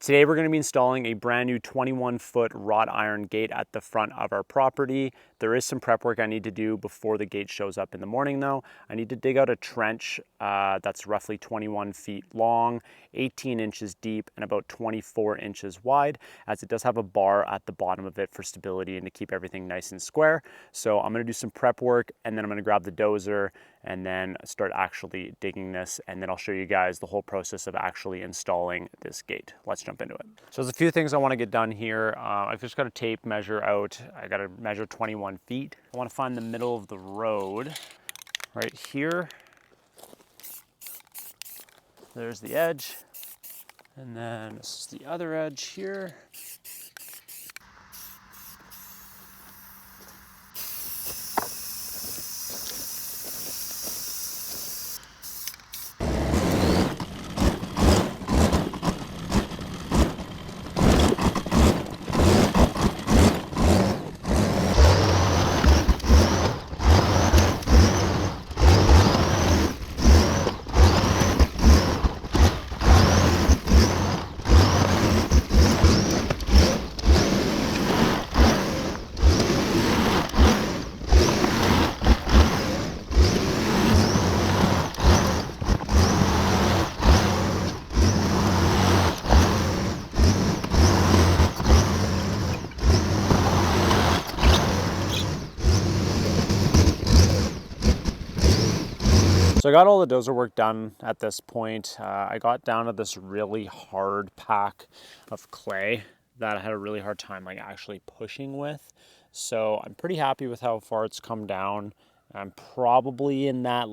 Today we're going to be installing a brand new 21-foot wrought iron gate at the front of our property. There is some prep work I need to do before the gate shows up in the morning though. I need to dig out a trench that's roughly 21 feet long, 18 inches deep, and about 24 inches wide, as it does have a bar at the bottom of it for stability and to keep everything nice and square. So I'm going to do some prep work, and then I'm going to grab the dozer and then start actually digging this, and then I'll show you guys the whole process of actually installing this gate. Let's jump into it. So there's a few things I want to get done here. I've just got a tape measure out. I got to measure 21 feet. I want to find the middle of the road right here. There's the edge, and then this is the other edge here. So I got all the dozer work done at this point. I got down to this really hard pack of clay that I had a really hard time actually pushing with. So I'm pretty happy with how far it's come down. I'm probably in that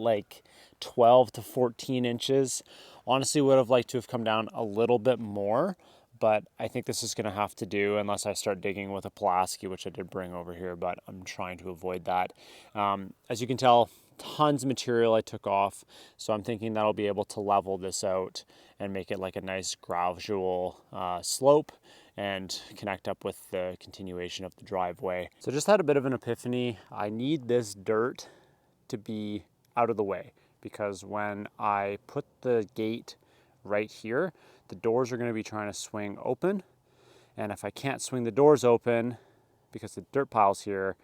12 to 14 inches. Honestly, would have liked to have come down a little bit more, but I think this is gonna have to do unless I start digging with a Pulaski, which I did bring over here, but I'm trying to avoid that. As you can tell, tons of material I took off, so I'm thinking that'll be able to level this out and make it like a nice gradual slope and connect up with the continuation of the driveway. So just had a bit of an epiphany. I need this dirt to be out of the way, because when I put the gate right here, the doors are going to be trying to swing open, and if I can't swing the doors open because the dirt pile's here,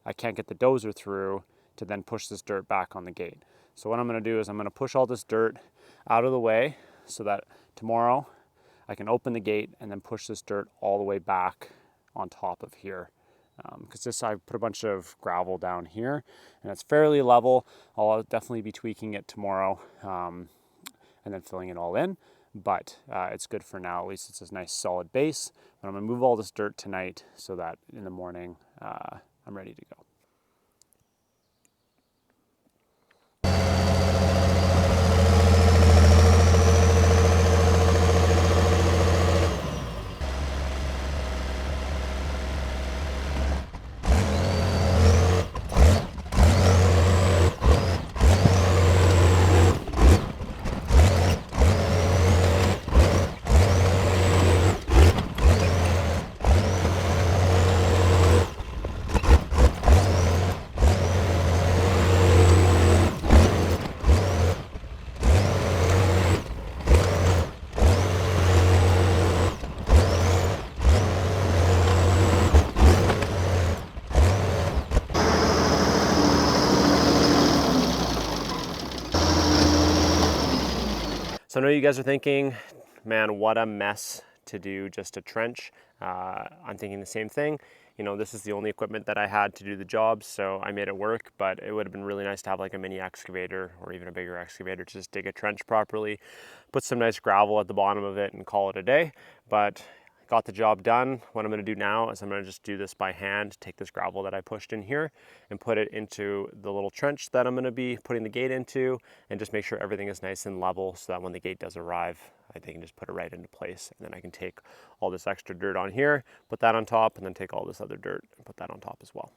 I can't get the dozer through to then push this dirt back on the gate. So what I'm going to do is I'm going to push all this dirt out of the way so that tomorrow I can open the gate and then push this dirt all the way back on top of here. Because I put a bunch of gravel down here and it's fairly level. I'll definitely be tweaking it tomorrow and then filling it all in. But it's good for now. At least it's a nice solid base. But I'm going to move all this dirt tonight so that in the morning I'm ready to go. So I know you guys are thinking, man, what a mess to do just a trench. I'm thinking the same thing. You know, this is the only equipment that I had to do the job, so I made it work, but it would have been really nice to have a mini excavator or even a bigger excavator to just dig a trench properly, put some nice gravel at the bottom of it and call it a day. But got the job done. What I'm going to do now is I'm going to just do this by hand, take this gravel that I pushed in here and put it into the little trench that I'm going to be putting the gate into, and just make sure everything is nice and level so that when the gate does arrive, I can just put it right into place. And then I can take all this extra dirt on here, put that on top, and then take all this other dirt and put that on top as well.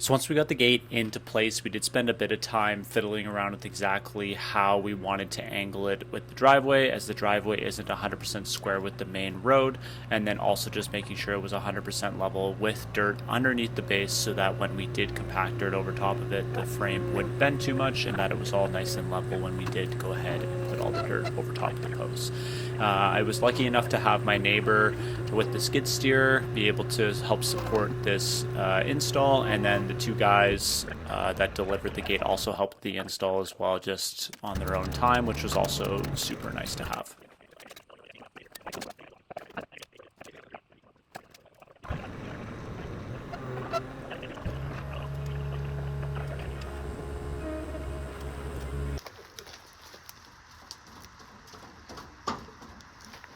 So once we got the gate into place, we did spend a bit of time fiddling around with exactly how we wanted to angle it with the driveway, as the driveway isn't 100% square with the main road, and then also just making sure it was 100% level with dirt underneath the base so that when we did compact dirt over top of it, the frame wouldn't bend too much and that it was all nice and level when we did go ahead and put all the dirt over top of the posts. I was lucky enough to have my neighbor with the skid steer be able to help support this install, and then the two guys that delivered the gate also helped the install as well, just on their own time, which was also super nice to have.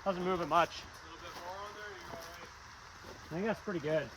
Doesn't move it much. A little bit more on there, you're all right. I think that's pretty good.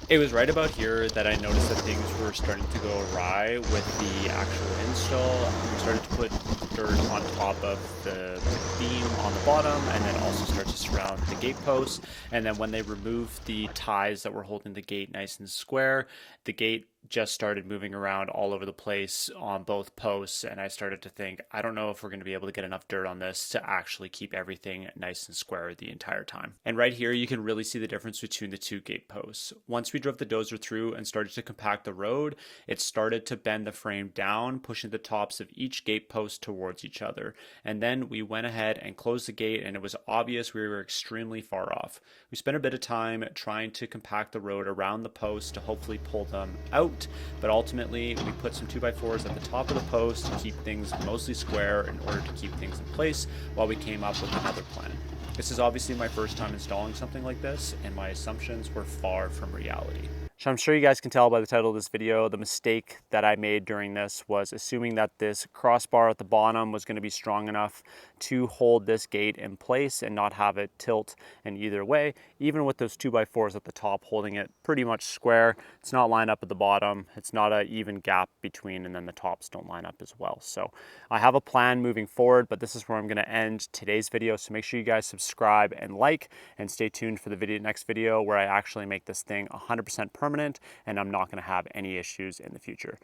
It was right about here that I noticed that things were starting to go awry with the actual install. We started to put dirt on top of the beam on the bottom, and then also start to surround the gate posts. And then when they removed the ties that were holding the gate nice and square, the gate just started moving around all over the place on both posts, and I started to think, I don't know if we're going to be able to get enough dirt on this to actually keep everything nice and square the entire time. And right here you can really see the difference between the two gate posts. Once we drove the dozer through and started to compact the road, it started to bend the frame down, pushing the tops of each gate post towards each other. And then we went ahead and closed the gate, and it was obvious we were extremely far off. We spent a bit of time trying to compact the road around the posts to hopefully pull them out, but ultimately we put some 2x4s at the top of the post to keep things mostly square in order to keep things in place while we came up with another plan. This is obviously my first time installing something like this, and my assumptions were far from reality. So I'm sure you guys can tell by the title of this video, the mistake that I made during this was assuming that this crossbar at the bottom was going to be strong enough to hold this gate in place and not have it tilt in either way. Even with those 2x4s at the top holding it pretty much square, it's not lined up at the bottom. It's not an even gap between, and then the tops don't line up as well. So I have a plan moving forward, but this is where I'm going to end today's video. So make sure you guys subscribe and like, and stay tuned for the next video where I actually make this thing 100% permanent and I'm not going to have any issues in the future.